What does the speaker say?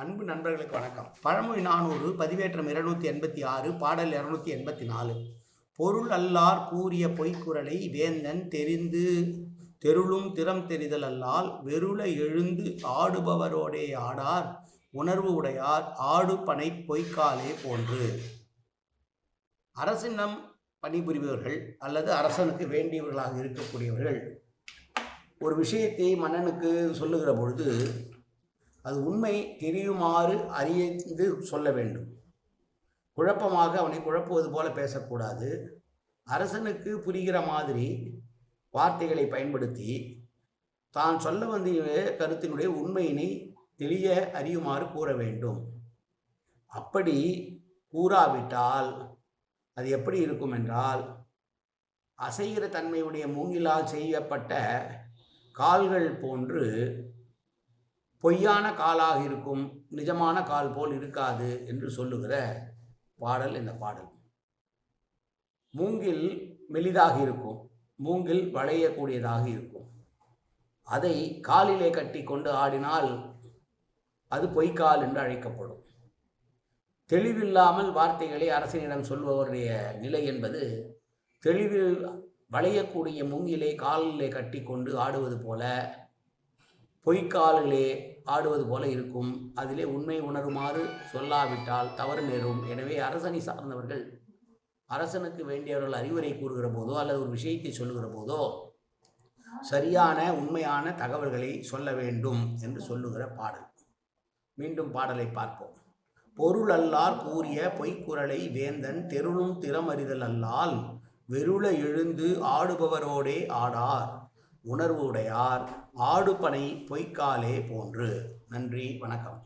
அன்பு நண்பர்களுக்கு வணக்கம். பழமொழி 400 பதிவேற்றம் 286 பாடல் 284. பொருள் அல்லார் கூறிய பொய்க்குறளை வேந்தன் தெரிந்து தெருளும் திறம் தெரிதல் அல்லால் வெருள எழுந்து ஆடுபவரோடே ஆடார் உணர்வு உடையார் ஆடு பனை பொய்க்காலே போன்று. அரசினம் பணிபுரிபவர்கள் அல்லது அரசனுக்கு வேண்டியவர்களாக இருக்கக்கூடியவர்கள் ஒரு விஷயத்தை மன்னனுக்கு சொல்லுகிற பொழுது அது உண்மை தெரியுமாறு அறிந்து சொல்ல வேண்டும். குழப்பமாக அவனை குழப்புவது போல பேசக்கூடாது. அரசனுக்கு புரிகிற மாதிரி வார்த்தைகளை பயன்படுத்தி தான் சொல்ல வந்த கருத்தினுடைய உண்மையினை தெளிய அறியுமாறு கூற வேண்டும். அப்படி கூறாவிட்டால் அது எப்படி இருக்கும் என்றால், அசைகிற தன்மையுடைய மூங்கிலால் செய்யப்பட்ட கால்கள் போன்று பொய்யான காலாக இருக்கும், நிஜமான கால் போல் இருக்காது என்று சொல்லுகிற பாடல் இந்த பாடல். மூங்கில் மெலிதாக இருக்கும், மூங்கில் வளையக்கூடியதாக இருக்கும். அதை காலிலே கட்டி கொண்டு ஆடினால் அது பொய்க்கால் என்று அழைக்கப்படும். தெளிவில்லாமல் வார்த்தைகளை அரசனிடம் சொல்பவருடைய நிலை என்பது தெளிவில் வளையக்கூடிய மூங்கிலை காலிலே கட்டி கொண்டு ஆடுவது போல, பொய்க்காலிலே ஆடுவது போல இருக்கும். அதிலே உண்மை உணருமாறு சொல்லாவிட்டால் தவறு நேரும். எனவே அரசனை சார்ந்தவர்கள் அரசனுக்கு வேண்டியவர்கள் அறிவுரை கூறுகிற போதோ அல்லது ஒரு விஷயத்தை சொல்லுகிற போதோ சரியான உண்மையான தகவல்களை சொல்ல வேண்டும் என்று சொல்லுகிற பாடல். மீண்டும் பாடலை பார்ப்போம். பொருள் அல்லார் கூறிய பொய்க்குறளை வேந்தன் தெருளும் திறமறிதல் அல்லால் வெருள எழுந்து ஆடுபவரோடே ஆடார் உணர்வு உடையார் ஆடுபனை பொய்க்காலே போன்று. நன்றி, வணக்கம்.